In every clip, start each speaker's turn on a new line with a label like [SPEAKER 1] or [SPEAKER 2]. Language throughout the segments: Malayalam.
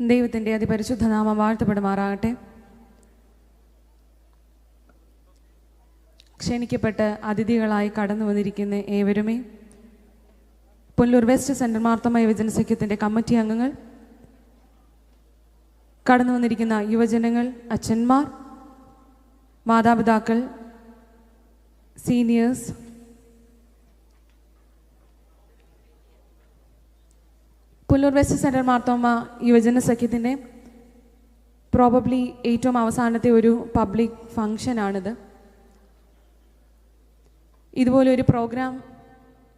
[SPEAKER 1] ദൈവത്തിൻ്റെ അതിപരിശുദ്ധ നാമം വാഴ്ത്തപ്പെടുമാറാകട്ടെ. ക്ഷണിക്കപ്പെട്ട് അതിഥികളായി കടന്നു വന്നിരിക്കുന്ന ഏവരുമേ, പുല്ലൂർ വെസ്റ്റ് സെൻട്രൽ മാർത്തോമ യുവജന സഖ്യത്തിൻ്റെ കമ്മിറ്റി അംഗങ്ങൾ, കടന്നു വന്നിരിക്കുന്ന യുവജനങ്ങൾ, അച്ഛന്മാർ, മാതാപിതാക്കൾ, seniors, Pullur west central Marthoma യുവജന സഖ്യത്തിൻ്റെ പ്രോബബ്ലി ഏറ്റവും അവസാനത്തെ ഒരു പബ്ലിക് ഫങ്ഷനാണിത്. ഇതുപോലൊരു പ്രോഗ്രാം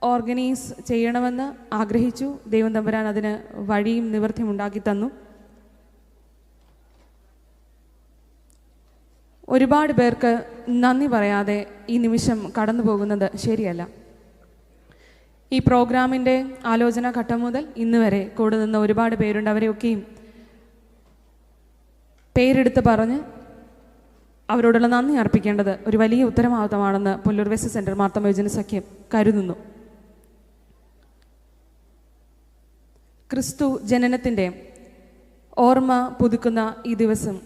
[SPEAKER 1] ഓർഗനൈസ് ചെയ്യണമെന്ന് ആഗ്രഹിച്ചു. ദൈവം തമ്പുരാൻ അതിന് വഴിയും നിവൃത്തിയും ഉണ്ടാക്കി തന്നു. ഒരുപാട് പേർക്ക് നന്ദി പറയാതെ ഈ നിമിഷം കടന്നു പോകുന്നത് ശരിയല്ല. ഈ പ്രോഗ്രാമിൻ്റെ ആലോചന ഘട്ടം മുതൽ ഇന്ന് വരെ കൂടെ നിന്ന് ഒരുപാട് പേരുണ്ട്. അവരെയൊക്കെയും പേരെടുത്ത് പറഞ്ഞ് അവരോടുള്ള നന്ദി അർപ്പിക്കേണ്ടത് ഒരു വലിയ ഉത്തരവാദിത്തമാണെന്ന് പുല്ലൂർ വെസ്റ്റ് സെൻട്രൽ മാർത്തോമ യുവജന സഖ്യം കരുതുന്നു. ക്രിസ്തു ജനനത്തിൻ്റെ ഓർമ്മ പുതുക്കുന്ന ഈ ദിവസം,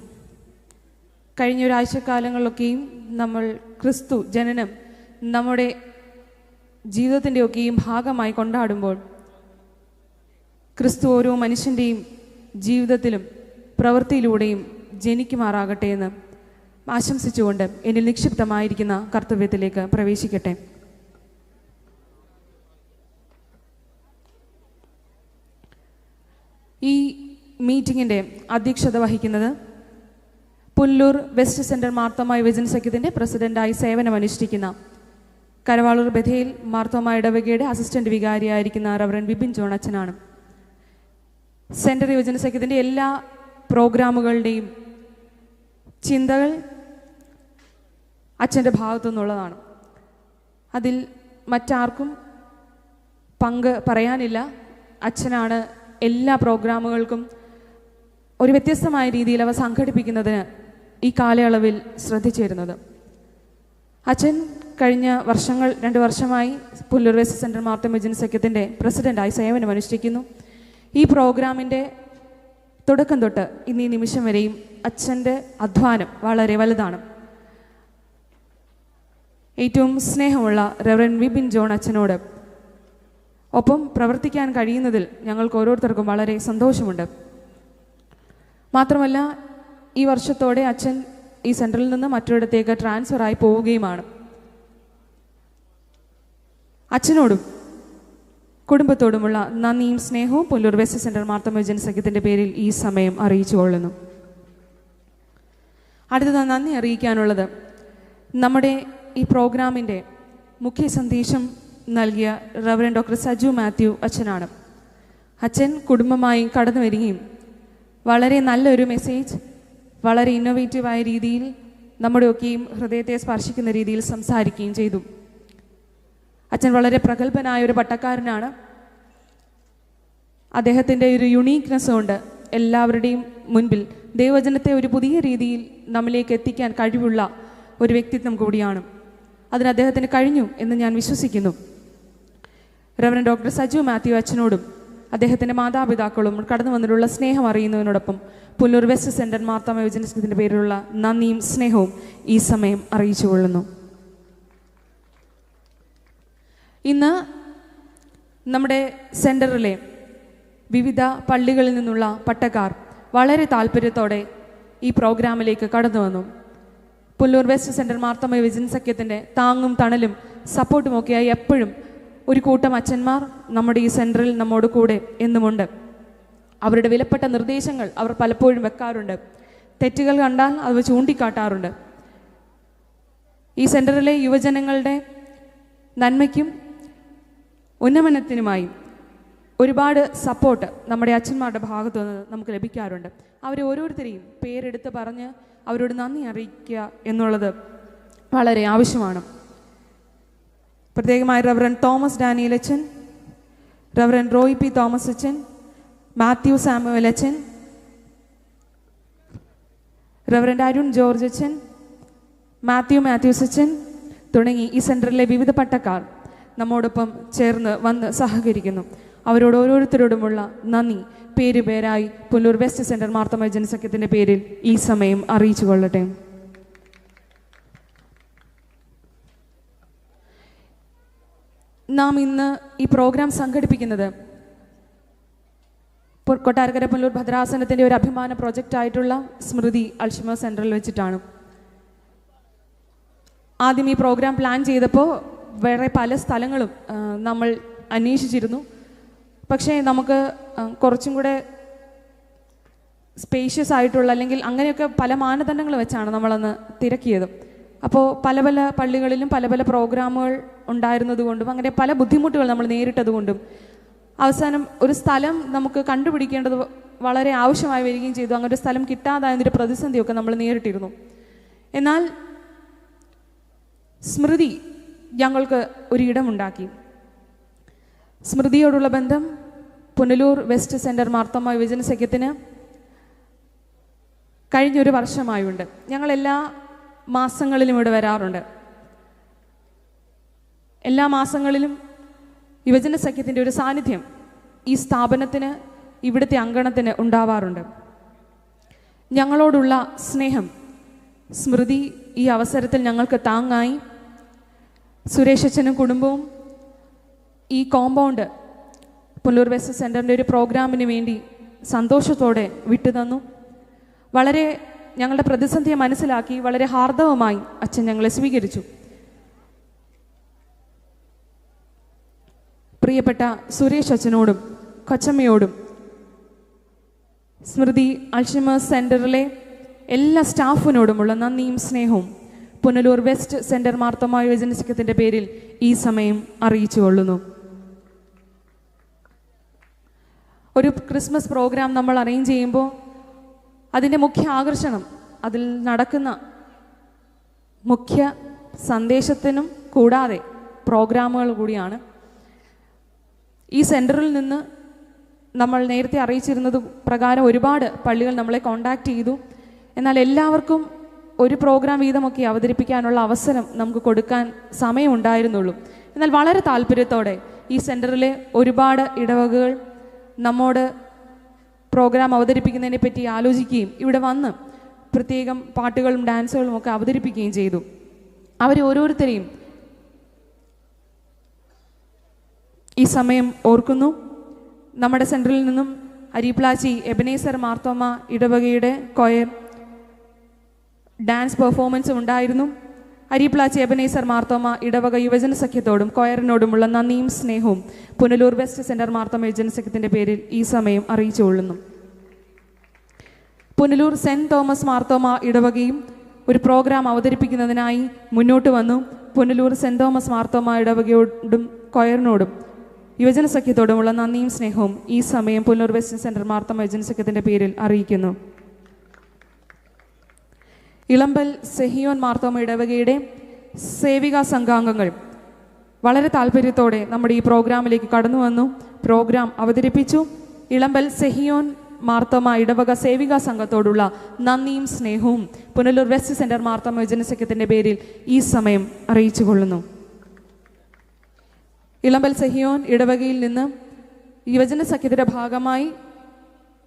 [SPEAKER 1] കഴിഞ്ഞ ഒരാഴ്ചക്കാലങ്ങളിലൊക്കെയും നമ്മൾ ക്രിസ്തു ജനനം നമ്മുടെ ജീവിതത്തിൻ്റെയൊക്കെയും ഭാഗമായി കൊണ്ടാടുമ്പോൾ, ക്രിസ്തു ഓരോ മനുഷ്യൻ്റെയും ജീവിതത്തിലും പ്രവൃത്തിയിലൂടെയും ജനിക്കുമാറാകട്ടെ എന്ന് ആശംസിച്ചുകൊണ്ട് എന്നിൽ നിക്ഷിപ്തമായിരിക്കുന്ന കർത്തവ്യത്തിലേക്ക് പ്രവേശിക്കട്ടെ. ഈ മീറ്റിങ്ങിൻ്റെ അധ്യക്ഷത വഹിക്കുന്നത് പുല്ലൂർ വെസ്റ്റ് സെൻട്രൽ മാർത്തോമ യുവജന സഖ്യത്തിൻ്റെ പ്രസിഡൻ്റായി സേവനമനുഷ്ഠിക്കുന്ന കരവാളൂർ ബഥേൽ മാർത്തോമ ഇടവകയുടെ അസിസ്റ്റന്റ് വികാരിയായിരിക്കുന്ന റവറൻ വിപിൻ ജോൺ അച്ഛനാണ്. സെൻട്രൽ യുവജന സഖ്യത്തിൻ്റെ എല്ലാ പ്രോഗ്രാമുകളുടെയും ചിന്തകൾ അച്ഛൻ്റെ ഭാഗത്തു നിന്നുള്ളതാണ്. അതിൽ മറ്റാർക്കും പങ്ക് പറയാനില്ല. അച്ഛനാണ് എല്ലാ പ്രോഗ്രാമുകൾക്കും ഒരു വ്യത്യസ്തമായ രീതിയിൽ അവ സംഘടിപ്പിക്കുന്നതിന് ഈ കാലയളവിൽ ശ്രദ്ധിച്ചിരുന്നത്. അച്ഛൻ കഴിഞ്ഞ വർഷങ്ങൾ 2 വർഷമായി പുല്ലൂർ വെസ്റ്റ് സെൻട്രൽ മാർത്തോമ യുവജന സഖ്യത്തിൻ്റെ പ്രസിഡൻ്റായി സേവനമനുഷ്ഠിക്കുന്നു. ഈ പ്രോഗ്രാമിൻ്റെ തുടക്കം തൊട്ട് ഇന്ന് ഈ നിമിഷം വരെയും അച്ഛൻ്റെ അധ്വാനം വളരെ വലുതാണ്. ഏറ്റവും സ്നേഹമുള്ള റവറൻ വിപിൻ ജോൺ അച്ഛനോട് ഒപ്പം പ്രവർത്തിക്കാൻ കഴിയുന്നതിൽ ഞങ്ങൾക്ക് ഓരോരുത്തർക്കും വളരെ സന്തോഷമുണ്ട്. മാത്രമല്ല, ഈ വർഷത്തോടെ അച്ഛൻ ഈ സെൻട്രലിൽ നിന്ന് മറ്റൊരിടത്തേക്ക് ട്രാൻസ്ഫറായി പോവുകയുമാണ്. അച്ഛനോടും കുടുംബത്തോടുമുള്ള നന്ദിയും സ്നേഹവും പുല്ലൂർ വെസ്റ്റ് സെൻട്രൽ മാർത്തോമ യുവജന സഖ്യത്തിൻ്റെ പേരിൽ ഈ സമയം അറിയിച്ചുകൊള്ളുന്നു. അടുത്തത് നന്ദി അറിയിക്കാനുള്ളത് നമ്മുടെ ഈ പ്രോഗ്രാമിൻ്റെ മുഖ്യ സന്ദേശം നൽകിയ റവറൻ ഡോക്ടർ സജു മാത്യു അച്ഛനാണ്. അച്ഛൻ കുടുംബമായി കടന്നു വരികയും വളരെ നല്ലൊരു മെസ്സേജ് വളരെ ഇന്നോവേറ്റീവായ രീതിയിൽ നമ്മുടെയൊക്കെയും ഹൃദയത്തെ സ്പർശിക്കുന്ന രീതിയിൽ സംസാരിക്കുകയും ചെയ്തു. അച്ഛൻ വളരെ പ്രഗത്ഭനായ ഒരു പട്ടക്കാരനാണ്. അദ്ദേഹത്തിൻ്റെ ഒരു യുണീക്നെസ് കൊണ്ട് എല്ലാവരുടെയും മുൻപിൽ ദൈവവചനത്തെ ഒരു പുതിയ രീതിയിൽ നമ്മിലേക്ക് എത്തിക്കാൻ കഴിവുള്ള ഒരു വ്യക്തിത്വം കൂടിയാണ്. അതിന് അദ്ദേഹത്തിന് കഴിഞ്ഞു എന്ന് ഞാൻ വിശ്വസിക്കുന്നു. റവറൻ ഡോക്ടർ സജു മാത്യു അച്ഛനോടും അദ്ദേഹത്തിൻ്റെ മാതാപിതാക്കളും കടന്നു വന്നിട്ടുള്ള സ്നേഹം അറിയുന്നതിനോടൊപ്പം പുല്ലൂർ വെസ്റ്റ് സെൻട്രൽ മാർത്തോമ യുവജന സഖ്യത്തിൻ്റെ പേരിലുള്ള നന്ദിയും സ്നേഹവും ഈ സമയം അറിയിച്ചുകൊള്ളുന്നു. ഇന്ന് നമ്മുടെ സെൻറ്ററിലെ വിവിധ പള്ളികളിൽ നിന്നുള്ള പട്ടക്കാർ വളരെ താല്പര്യത്തോടെ ഈ പ്രോഗ്രാമിലേക്ക് കടന്നു വന്നു. പുല്ലൂർ വെസ്റ്റ് സെൻട്രൽ മാർത്തോമ യുവജന സഖ്യത്തിൻ്റെ താങ്ങും തണലും സപ്പോർട്ടുമൊക്കെയായി എപ്പോഴും ഒരു കൂട്ടം അച്ഛന്മാർ നമ്മുടെ ഈ സെൻറ്ററിൽ നമ്മോട് കൂടെ എന്നുമുണ്ട്. അവരുടെ വിലപ്പെട്ട നിർദ്ദേശങ്ങൾ അവർ പലപ്പോഴും വെക്കാറുണ്ട്. തെറ്റുകൾ കണ്ടാൽ അത് ചൂണ്ടിക്കാട്ടാറുണ്ട്. ഈ സെൻറ്ററിലെ യുവജനങ്ങളുടെ നന്മയ്ക്കും ഉന്നമനത്തിനുമായി ഒരുപാട് സപ്പോർട്ട് നമ്മുടെ അച്ഛന്മാരുടെ ഭാഗത്തു നിന്ന് നമുക്ക് ലഭിക്കാറുണ്ട്. അവരെ ഓരോരുത്തരെയും പേരെടുത്ത് പറഞ്ഞ് അവരോട് നന്ദി അറിയിക്കുക എന്നുള്ളത് വളരെ ആവശ്യമാണ്. പ്രത്യേകമായി റവറൻ തോമസ് ഡാനിയൽ അച്ഛൻ, റവറൻ റോയ് പി തോമസ് അച്ഛൻ, മാത്യു സാമുവൽ അച്ഛൻ, റവറൻ അരുൺ ജോർജ് അച്ഛൻ, മാത്യൂസ് അച്ഛൻ തുടങ്ങി ഈ സെൻറ്ററിലെ വിവിധ പട്ടക്കാർ നമ്മോടൊപ്പം ചേർന്ന് വന്ന് സഹകരിക്കുന്നു. അവരോട് ഓരോരുത്തരോടുമുള്ള നന്ദി പേരുപേരായി പുനലൂർ വെസ്റ്റ് സെൻറ്റർ മാർത്തോമ ജനസഖ്യത്തിൻ്റെ പേരിൽ ഈ സമയം അറിയിച്ചു കൊള്ളട്ടെ. നാം ഇന്ന് ഈ പ്രോഗ്രാം സംഘടിപ്പിക്കുന്നത് കൊട്ടാരക്കര പുനലൂർ ഭദ്രാസനത്തിൻ്റെ ഒരു അഭിമാന പ്രൊജക്റ്റായിട്ടുള്ള സ്മൃതി അൽഷിമേഴ്സ് സെൻറ്ററിൽ വെച്ചിട്ടാണ്. ആദ്യം ഈ പ്രോഗ്രാം പ്ലാൻ ചെയ്തപ്പോൾ വേറെ പല സ്ഥലങ്ങളും നമ്മൾ അന്വേഷിച്ചിരുന്നു. പക്ഷേ നമുക്ക് കുറച്ചും കൂടെ സ്പേഷ്യസ് ആയിട്ടുള്ള അല്ലെങ്കിൽ അങ്ങനെയൊക്കെ പല മാനദണ്ഡങ്ങൾ വെച്ചാണ് നമ്മളന്ന് തിരക്കിയത്. അപ്പോൾ പല പല പള്ളികളിലും പല പല പ്രോഗ്രാമുകൾ ഉണ്ടായിരുന്നതുകൊണ്ടും അങ്ങനെ പല ബുദ്ധിമുട്ടുകൾ നമ്മൾ നേരിട്ടതുകൊണ്ടും അവസാനം ഒരു സ്ഥലം നമുക്ക് കണ്ടുപിടിക്കേണ്ടത് വളരെ ആവശ്യമായി വരികയും ചെയ്തു. അങ്ങനെ ഒരു സ്ഥലം കിട്ടാതായതിൻ്റെ പ്രതിസന്ധിയൊക്കെ നമ്മൾ നേരിട്ടിരുന്നു. എന്നാൽ സ്മൃതി ഞങ്ങൾക്ക് ഒരിടമുണ്ടാക്കി. സ്മൃതിയോടുള്ള ബന്ധം പുനലൂർ വെസ്റ്റ് സെൻറ്റർ മാർത്തോമ യുവജന സഖ്യത്തിന് കഴിഞ്ഞൊരു വർഷമായുണ്ട്. ഞങ്ങളെല്ലാ മാസങ്ങളിലും ഇവിടെ വരാറുണ്ട്. എല്ലാ മാസങ്ങളിലും യുവജന സഖ്യത്തിൻ്റെ ഒരു സാന്നിധ്യം ഈ സ്ഥാപനത്തിന്, ഇവിടുത്തെ അങ്കണത്തിന് ഉണ്ടാവാറുണ്ട്. ഞങ്ങളോടുള്ള സ്നേഹം സ്മൃതി ഈ അവസരത്തിൽ ഞങ്ങൾക്ക് താങ്ങായി. സുരേഷ് അച്ഛനും കുടുംബവും ഈ കോമ്പൗണ്ട് പുനലൂർ വെസ്റ്റ് സെൻറ്ററിൻ്റെ ഒരു പ്രോഗ്രാമിന് വേണ്ടി സന്തോഷത്തോടെ വിട്ടുതന്നു. വളരെ ഞങ്ങളുടെ പ്രതിസന്ധിയെ മനസ്സിലാക്കി വളരെ ഹാർദവമായി അച്ഛൻ ഞങ്ങളെ സ്വീകരിച്ചു. പ്രിയപ്പെട്ട സുരേഷ് അച്ഛനോടും കൊച്ചമ്മയോടും സ്മൃതി അൽഷിമേഴ്സ് സെൻറ്ററിലെ എല്ലാ സ്റ്റാഫിനോടുമുള്ള നന്ദിയും സ്നേഹവും പുനലൂർ വെസ്റ്റ് സെൻറ്റർ മാർത്തോമ യുവജന സഖ്യത്തിൻ്റെ പേരിൽ ഈ സമയം അറിയിച്ചു കൊള്ളുന്നു. ഒരു ക്രിസ്മസ് പ്രോഗ്രാം നമ്മൾ അറേഞ്ച് ചെയ്യുമ്പോൾ അതിൻ്റെ മുഖ്യ ആകർഷണം അതിൽ നടക്കുന്ന മുഖ്യ സന്ദേശത്തിനും കൂടാതെ പ്രോഗ്രാമുകൾ കൂടിയാണ്. ഈ സെൻറ്ററിൽ നിന്ന് നമ്മൾ നേരത്തെ അറിയിച്ചിരുന്നത് പ്രകാരം ഒരുപാട് പള്ളികൾ നമ്മളെ കോണ്ടാക്ട് ചെയ്തു. എന്നാൽ എല്ലാവർക്കും ഒരു പ്രോഗ്രാം വീതമൊക്കെ അവതരിപ്പിക്കാനുള്ള അവസരം നമുക്ക് കൊടുക്കാൻ സമയമുണ്ടായിരുന്നുള്ളൂ. എന്നാൽ വളരെ താല്പര്യത്തോടെ ഈ സെൻറ്ററിലെ ഒരുപാട് ഇടവകകൾ നമ്മോട് പ്രോഗ്രാം അവതരിപ്പിക്കുന്നതിനെ പറ്റി ആലോചിക്കുകയും ഇവിടെ വന്ന് പ്രത്യേകം പാട്ടുകളും ഡാൻസുകളും ഒക്കെ അവതരിപ്പിക്കുകയും ചെയ്തു. അവർ ഓരോരുത്തരെയും ഈ സമയം ഓർക്കുന്നു. നമ്മുടെ സെൻറ്ററിൽ നിന്നും അരീപ്ലാച്ചി എബനേസർ മാർത്തോമ ഇടവകയുടെ കൊയർ ഡാൻസ് പെർഫോമൻസും ഉണ്ടായിരുന്നു. അരീപ്ലാച്ചി എബനേസർ മാർത്തോമ ഇടവക യുവജന സഖ്യത്തോടും കൊയറിനോടുമുള്ള നന്ദിയും സ്നേഹവും പുനലൂർ വെസ്റ്റ് സെൻറ്റർ മാർത്തോമ യുവജന സഖ്യത്തിൻ്റെ പേരിൽ ഈ സമയം അറിയിച്ചുകൊള്ളുന്നു. പുനലൂർ സെൻറ്റ് തോമസ് മാർത്തോമ ഇടവകയും ഒരു പ്രോഗ്രാം അവതരിപ്പിക്കുന്നതിനായി മുന്നോട്ട് വന്നു. പുനലൂർ സെൻറ്റ് തോമസ് മാർത്തോമ ഇടവകയോടും കൊയറിനോടും യുവജന സഖ്യത്തോടുമുള്ള നന്ദിയും സ്നേഹവും ഈ സമയം പുനലൂർ വെസ്റ്റ് സെൻറ്റർ മാർത്തോമ യുവജന സഖ്യത്തിൻ്റെ പേരിൽ അറിയിക്കുന്നു. ഇളമ്പൽ സെഹിയോൻ മാർത്തോമ ഇടവകയുടെ സേവികാ സംഘാംഗങ്ങൾ വളരെ താല്പര്യത്തോടെ നമ്മുടെ ഈ പ്രോഗ്രാമിലേക്ക് കടന്നു വന്നു, പ്രോഗ്രാം അവതരിപ്പിച്ചു. ഇളമ്പൽ സെഹിയോൻ മാർത്തോമ ഇടവക സേവികാ സംഘത്തോടുള്ള നന്ദിയും സ്നേഹവും പുനലൂർ വെസ്റ്റ് സെൻറ്റർ മാർത്തോമ യുവജന സഖ്യത്തിൻ്റെ പേരിൽ ഈ സമയം അറിയിച്ചു കൊള്ളുന്നു. ഇളമ്പൽ സെഹിയോൻ ഇടവകയിൽ നിന്ന് യുവജന സഖ്യത്തിൻ്റെ ഭാഗമായി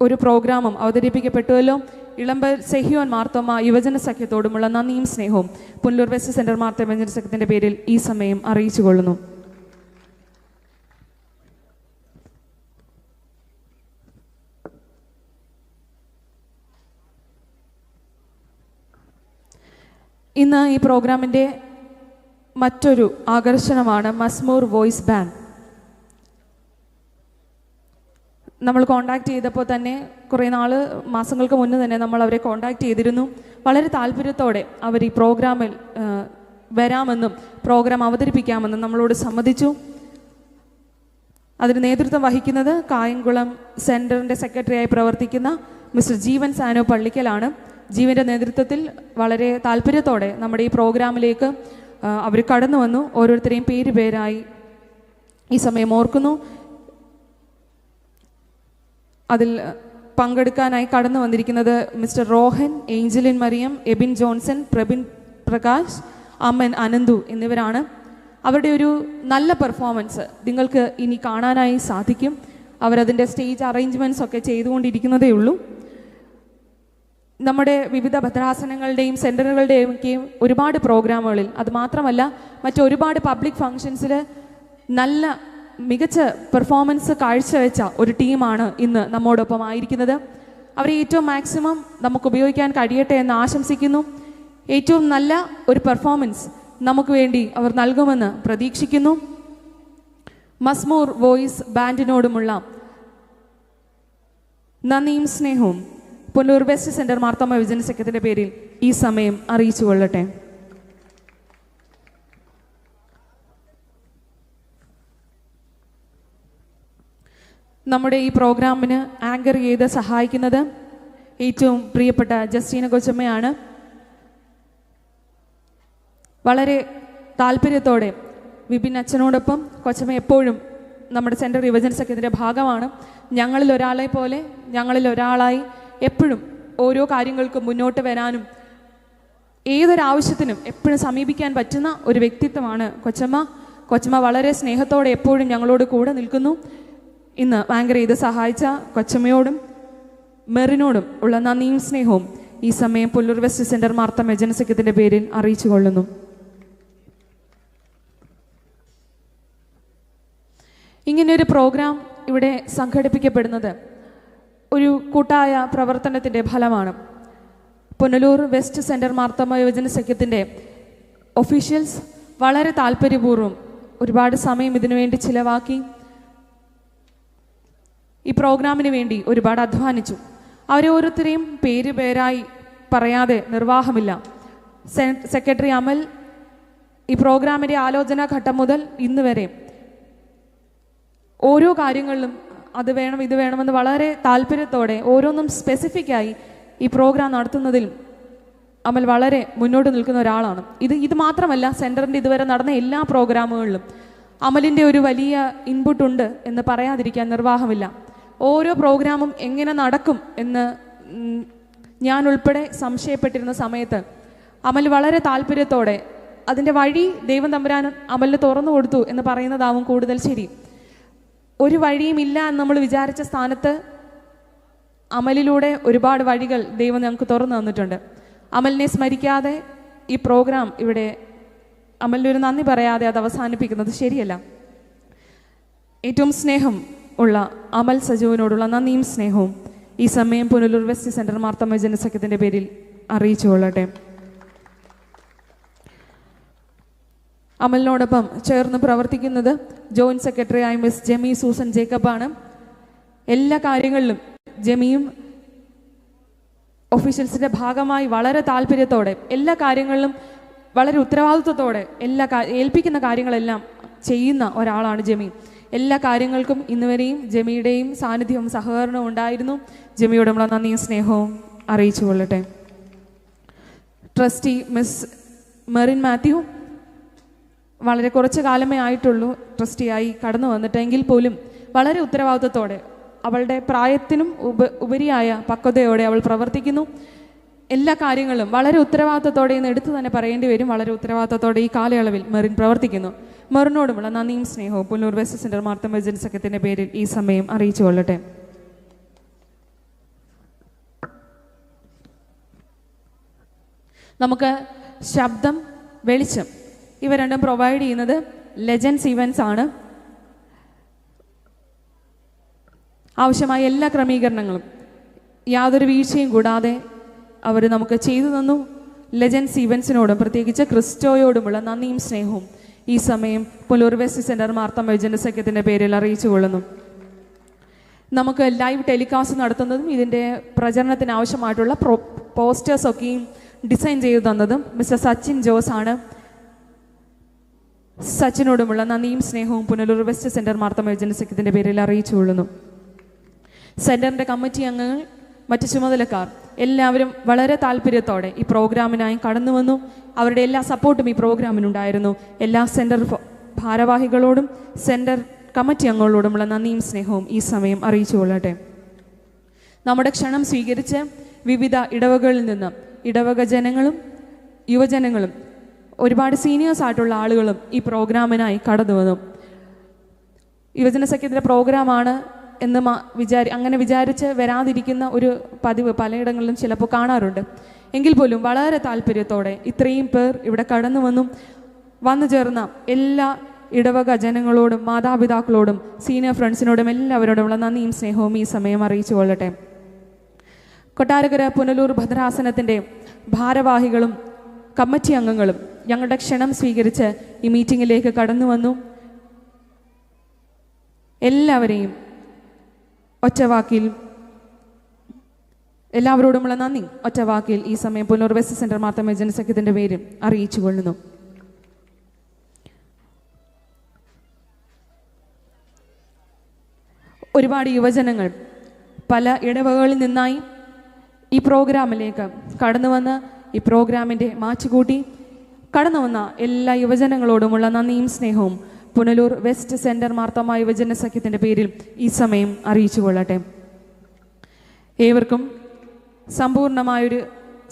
[SPEAKER 1] ഒരു പ്രോഗ്രാമും അവതരിപ്പിക്കപ്പെട്ടുവല്ലോ. ഇളമ്പൽ സെഹിയോൻ മാർത്തോമ യുവജന സഖ്യത്തോടുമുള്ള നന്ദിയും സ്നേഹവും പുനലൂർ വെസ്റ്റ് സെൻറ്റർ മാർത്തോമ യുവജന സഖ്യത്തിൻ്റെ പേരിൽ ഈ സമയം അറിയിച്ചു കൊള്ളുന്നു. ഇന്ന് ഈ പ്രോഗ്രാമിൻ്റെ മറ്റൊരു ആകർഷണമാണ് മസ്മൂർ വോയിസ് ബാൻഡ്. നമ്മൾ കോണ്ടാക്ട് ചെയ്തപ്പോൾ തന്നെ കുറേ മാസങ്ങൾക്ക് മുന്നേ തന്നെ നമ്മൾ അവരെ കോണ്ടാക്ട് ചെയ്തിരുന്നു. വളരെ താല്പര്യത്തോടെ അവർ ഈ പ്രോഗ്രാമിൽ വരാമെന്നും പ്രോഗ്രാം അവതരിപ്പിക്കാമെന്നും നമ്മളോട് സമ്മതിച്ചു. അതിന് നേതൃത്വം വഹിക്കുന്നത് കായംകുളം സെൻറ്ററിൻ്റെ സെക്രട്ടറിയായി പ്രവർത്തിക്കുന്ന മിസ്റ്റർ ജീവൻ സാനോ പള്ളിക്കലാണ്. ജീവൻ്റെ നേതൃത്വത്തിൽ വളരെ താല്പര്യത്തോടെ നമ്മുടെ ഈ പ്രോഗ്രാമിലേക്ക് അവർ കടന്നു വന്നു. ഓരോരുത്തരെയും പേരായി ഈ സമയം ഓർക്കുന്നു. അതിൽ പങ്കെടുക്കാനായി കടന്നു വന്നിരിക്കുന്നത് mister Rohan, Angeline Mariam, Ebin Johnson, Prabin Prakash, Amman Ananthu എന്നിവരാണ്. അവരുടെ ഒരു നല്ല പെർഫോമൻസ് നിങ്ങൾക്ക് ഇനി കാണാനായി സാധിക്കും. അവരതിൻ്റെ സ്റ്റേജ് അറേഞ്ച്മെൻറ്റ്സ് ഒക്കെ ചെയ്തുകൊണ്ടിരിക്കുന്നതേ ഉള്ളൂ. നമ്മുടെ വിവിധ ഭദ്രാസനങ്ങളുടെയും സെൻറ്ററുകളുടെയും ഒക്കെയും ഒരുപാട് പ്രോഗ്രാമുകളിൽ, അതുമാത്രമല്ല മറ്റൊരുപാട് പബ്ലിക് ഫങ്ഷൻസിൽ നല്ല മികച്ച പെർഫോമൻസ് കാഴ്ചവെച്ച ഒരു ടീമാണ് ഇന്ന് നമ്മോടൊപ്പം ആയിരിക്കുന്നത്. അവരെ ഏറ്റവും മാക്സിമം നമുക്ക് ഉപയോഗിക്കാൻ കഴിയട്ടെ എന്ന് ആശംസിക്കുന്നു. ഏറ്റവും നല്ല ഒരു പെർഫോമൻസ് നമുക്ക് വേണ്ടി അവർ നൽകുമെന്ന് പ്രതീക്ഷിക്കുന്നു. മസ്മൂർ വോയിസ് ബാൻഡിനോടുമുള്ള നന്ദിയും സ്നേഹവും പുനലൂർ വെസ്റ്റ് സെൻറ്റർ മാർത്തോമ വിജന സഖ്യത്തിൻ്റെ പേരിൽ ഈ സമയം അറിയിച്ചു കൊള്ളട്ടെ. നമ്മുടെ ഈ പ്രോഗ്രാമിന് ആങ്കർ ചെയ്ത് സഹായിക്കുന്നത് ഏറ്റവും പ്രിയപ്പെട്ട ജസ്റ്റീന കൊച്ചമ്മയാണ്. വളരെ താല്പര്യത്തോടെ വിപിൻ അച്ഛനോടൊപ്പം കൊച്ചമ്മ എപ്പോഴും നമ്മുടെ സെൻട്രൽ യുവജന സഖ്യത്തിൻ്റെ ഭാഗമാണ്. ഞങ്ങളിൽ ഒരാളെ പോലെ, ഞങ്ങളിൽ ഒരാളായി എപ്പോഴും ഓരോ കാര്യങ്ങൾക്കും മുന്നോട്ട് വരാനും ഏതൊരാവശ്യത്തിനും എപ്പോഴും സമീപിക്കാൻ പറ്റുന്ന ഒരു വ്യക്തിത്വമാണ് കൊച്ചമ്മ. കൊച്ചമ്മ വളരെ സ്നേഹത്തോടെ എപ്പോഴും ഞങ്ങളോട് കൂടെ നിൽക്കുന്നു. ഇന്ന് ആങ്കർ ചെയ്ത് സഹായിച്ച കൊച്ചമ്മയോടും മെറിനോടും ഉള്ള നന്ദിയും സ്നേഹവും ഈ സമയം പുനലൂർ വെസ്റ്റ് സെൻറ്റർ മാർത്തോമ വിജന സഖ്യത്തിൻ്റെ പേരിൽ അറിയിച്ചു കൊള്ളുന്നു. ഇങ്ങനെയൊരു പ്രോഗ്രാം ഇവിടെ സംഘടിപ്പിക്കപ്പെടുന്നത് ഒരു കൂട്ടായ പ്രവർത്തനത്തിൻ്റെ ഫലമാണ്. പുനലൂർ വെസ്റ്റ് സെൻറ്റർ മാർത്തോമ യുവജന സഖ്യത്തിൻ്റെ ഒഫീഷ്യൽസ് വളരെ താല്പര്യപൂർവ്വം ഒരുപാട് സമയം ഇതിനു വേണ്ടി ചിലവാക്കി ഈ പ്രോഗ്രാമിന് വേണ്ടി ഒരുപാട് അധ്വാനിച്ചു. അവരോരോരുത്തരെയും പേരായി പറയാതെ നിർവാഹമില്ല. സെക്രട്ടറി അമൽ ഈ പ്രോഗ്രാമിൻ്റെ ആലോചനാ ഘട്ടം മുതൽ ഇന്ന് വരെ ഓരോ കാര്യങ്ങളിലും അത് വേണം ഇത് വേണമെന്ന് വളരെ താല്പര്യത്തോടെ ഓരോന്നും സ്പെസിഫിക്കായി ഈ പ്രോഗ്രാം നടത്തുന്നതിൽ അമൽ വളരെ മുന്നോട്ട് നിൽക്കുന്ന ഒരാളാണ്. ഇത് മാത്രമല്ല, സെൻറ്ററിൻ്റെ ഇതുവരെ നടന്ന എല്ലാ പ്രോഗ്രാമുകളിലും അമലിൻ്റെ ഒരു വലിയ ഇൻപുട്ട് ഉണ്ട് എന്ന് പറയാതിരിക്കാൻ നിർവാഹമില്ല. ഓരോ പ്രോഗ്രാമും എങ്ങനെ നടക്കും എന്ന് ഞാൻ ഉൾപ്പെടെ സംശയപ്പെട്ടിരുന്ന സമയത്ത് അമൽ വളരെ താല്പര്യത്തോടെ അതിൻ്റെ വഴി ദൈവം തമ്പുരാൻ അമലിന് തുറന്നു കൊടുത്തു എന്ന് പറയുന്നതാവും കൂടുതൽ ശരി. ഒരു വഴിയും ഇല്ല എന്ന് നമ്മൾ വിചാരിച്ച സ്ഥാനത്ത് അമലിലൂടെ ഒരുപാട് വഴികൾ ദൈവം ഞങ്ങൾക്ക് തുറന്നു തന്നിട്ടുണ്ട്. അമലിനെ സ്മരിക്കാതെ ഈ പ്രോഗ്രാം ഇവിടെ അമലിനൊരു നന്ദി പറയാതെ അത് അവസാനിപ്പിക്കുന്നത് ശരിയല്ല. ഏറ്റവും സ്നേഹം ഉള്ള അമൽ സജുവിനോടുള്ള നന്ദിയും സ്നേഹവും ഈ സമയം പുനലൂർ വെസ്റ്റ് സെൻറ്റർ മാർത്തോമ വിജന സഖ്യത്തിൻ്റെ പേരിൽ അറിയിച്ചു കൊള്ളട്ടെ. അമലിനോടൊപ്പം ചേർന്ന് പ്രവർത്തിക്കുന്നത് ജോയിൻറ്റ് സെക്രട്ടറിയായ മിസ് ജെമി സൂസൻ ജേക്കബാണ്. എല്ലാ കാര്യങ്ങളിലും ജെമിയും ഒഫീഷ്യൽസിൻ്റെ ഭാഗമായി വളരെ താല്പര്യത്തോടെ എല്ലാ കാര്യങ്ങളിലും വളരെ ഉത്തരവാദിത്വത്തോടെ ഏൽപ്പിക്കുന്ന കാര്യങ്ങളെല്ലാം ചെയ്യുന്ന ഒരാളാണ് ജെമി. എല്ലാ കാര്യങ്ങൾക്കും ഇന്നുവരെയും ജെമിയുടെയും സാന്നിധ്യവും സഹകരണവും ഉണ്ടായിരുന്നു. ജെമിയോടുള്ള നന്ദിയും സ്നേഹവും അറിയിച്ചു കൊള്ളട്ടെ. ട്രസ്റ്റി മിസ് മെറിൻ മാത്യു വളരെ കുറച്ച് കാലമേ ആയിട്ടുള്ളൂ ട്രസ്റ്റിയായി കടന്നു വന്നിട്ടെങ്കിൽ പോലും വളരെ ഉത്തരവാദിത്വത്തോടെ അവളുടെ പ്രായത്തിനും ഉപരിയായ പക്വതയോടെ അവൾ പ്രവർത്തിക്കുന്നു. എല്ലാ കാര്യങ്ങളും വളരെ ഉത്തരവാദിത്വത്തോടെ എന്ന് എടുത്തു തന്നെ പറയേണ്ടി വരും. വളരെ ഉത്തരവാദിത്വത്തോടെ ഈ കാലയളവിൽ മെറിൻ പ്രവർത്തിക്കുന്നു. മെറിനോടുമുള്ള നന്ദിയും സ്നേഹവും പുനലൂർ വെസ്റ്റ് സെൻറ്റർ മാർത്തോമ വിജന സഖ്യത്തിൻ്റെ പേരിൽ ഈ സമയം അറിയിച്ചു കൊള്ളട്ടെ. നമുക്ക് ശബ്ദം, വെളിച്ചം ഇവ രണ്ടും പ്രൊവൈഡ് ചെയ്യുന്നത് ലെജൻഡ്സ് ഇവൻറ്റ്സ് ആണ്. ആവശ്യമായ എല്ലാ ക്രമീകരണങ്ങളും യാതൊരു വീഴ്ചയും കൂടാതെ അവർ നമുക്ക് ചെയ്തു തന്നു. ലെജൻഡ്സ് ഇവൻറ്റ്സിനോടും പ്രത്യേകിച്ച് ക്രിസ്റ്റോയോടുമുള്ള നന്ദിയും സ്നേഹവും ഈ സമയം പുനലൂർ വെസ്റ്റ് സെൻറ്റർ മാർത്തോമ വിജന സഖ്യത്തിൻ്റെ പേരിൽ അറിയിച്ചു കൊള്ളുന്നു. നമുക്ക് ലൈവ് ടെലികാസ്റ്റ് നടത്തുന്നതും ഇതിൻ്റെ പ്രചരണത്തിന് ആവശ്യമായിട്ടുള്ള പോസ്റ്റേഴ്സൊക്കെയും ഡിസൈൻ ചെയ്തു തന്നതും മിസ്റ്റർ സച്ചിൻ ജോസ് ആണ്. സച്ചിനോടുമുള്ള നന്ദിയും സ്നേഹവും പുനലൂർ വെസ്റ്റ് സെൻറ്റർ മാർത്തോമ വിജന സഖ്യത്തിൻ്റെ പേരിൽ അറിയിച്ചു കൊള്ളുന്നു. സെൻറ്ററിൻ്റെ കമ്മിറ്റി അംഗങ്ങൾ, മറ്റ് ചുമതലക്കാർ എല്ലാവരും വളരെ താല്പര്യത്തോടെ ഈ പ്രോഗ്രാമിനായി കടന്നു വന്നു. അവരുടെ എല്ലാ സപ്പോർട്ടും ഈ പ്രോഗ്രാമിനുണ്ടായിരുന്നു. എല്ലാ സെൻറ്റർ ഭാരവാഹികളോടും സെൻറ്റർ കമ്മിറ്റി അംഗങ്ങളോടുമുള്ള നന്ദിയും സ്നേഹവും ഈ സമയം അറിയിച്ചു കൊള്ളട്ടെ. നമ്മുടെ ക്ഷണം സ്വീകരിച്ച് വിവിധ ഇടവകളിൽ നിന്ന് ഇടവക ജനങ്ങളും യുവജനങ്ങളും ഒരുപാട് സീനിയേഴ്സ് ആയിട്ടുള്ള ആളുകളും ഈ പ്രോഗ്രാമിനായി കടന്നു വന്നു. യുവജന സഖ്യത്തിൻ്റെ പ്രോഗ്രാമാണ് എന്ന് അങ്ങനെ വിചാരിച്ച് വരാതിരിക്കുന്ന ഒരു പതിവ് പലയിടങ്ങളിലും ചിലപ്പോൾ കാണാറുണ്ട്. എങ്കിൽ പോലും വളരെ താല്പര്യത്തോടെ ഇത്രയും പേർ ഇവിടെ കടന്നു വന്നു ചേർന്ന എല്ലാ ഇടവക ജനങ്ങളോടും മാതാപിതാക്കളോടും സീനിയർ ഫ്രണ്ട്സിനോടും എല്ലാവരോടുമുള്ള നന്ദിയും സ്നേഹവും ഈ സമയം അറിയിച്ചു കൊള്ളട്ടെ. കൊട്ടാരക്കര പുനലൂർ ഭദ്രാസനത്തിൻ്റെ ഭാരവാഹികളും കമ്മിറ്റി അംഗങ്ങളും ഞങ്ങളുടെ ക്ഷണം സ്വീകരിച്ച് ഈ മീറ്റിങ്ങിലേക്ക് കടന്നു വന്നു. എല്ലാവരെയും ഒറ്റവാക്കിൽ എല്ലാവരോടുമുള്ള നന്ദി ഒറ്റവാക്കിൽ ഈ സമയം പുനലൂർ വെസ്റ്റ് സെൻട്രൽ മാർത്തമ്മ ജനസഖ്യത്തിൻ്റെ പേരിൽ അറിയിച്ചു കൊള്ളുന്നു. ഒരുപാട് യുവജനങ്ങൾ പല ഇടവകളിൽ നിന്നായി ഈ പ്രോഗ്രാമിലേക്ക് കടന്നു വന്ന് ഈ പ്രോഗ്രാമിൻ്റെ മാറ്റുകൂട്ടി കടന്നു വന്ന എല്ലാ യുവജനങ്ങളോടുമുള്ള നന്ദിയും സ്നേഹവും പുനലൂർ വെസ്റ്റ് സെൻറ്റർ മാർത്തമ്മ യുവജന സഖ്യത്തിൻ്റെ പേരിൽ ഈ സമയം അറിയിച്ചു കൊള്ളട്ടെ. ഏവർക്കും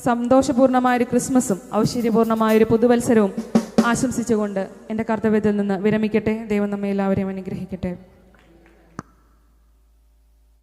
[SPEAKER 1] സന്തോഷപൂർണമായൊരു ക്രിസ്മസും ഐശ്വര്യപൂർണമായൊരു പുതുവത്സരവും ആശംസിച്ചുകൊണ്ട് എൻ്റെ കർത്തവ്യത്തിൽ നിന്ന് വിരമിക്കട്ടെ. ദൈവം നമ്മെ എല്ലാവരെയും അനുഗ്രഹിക്കട്ടെ.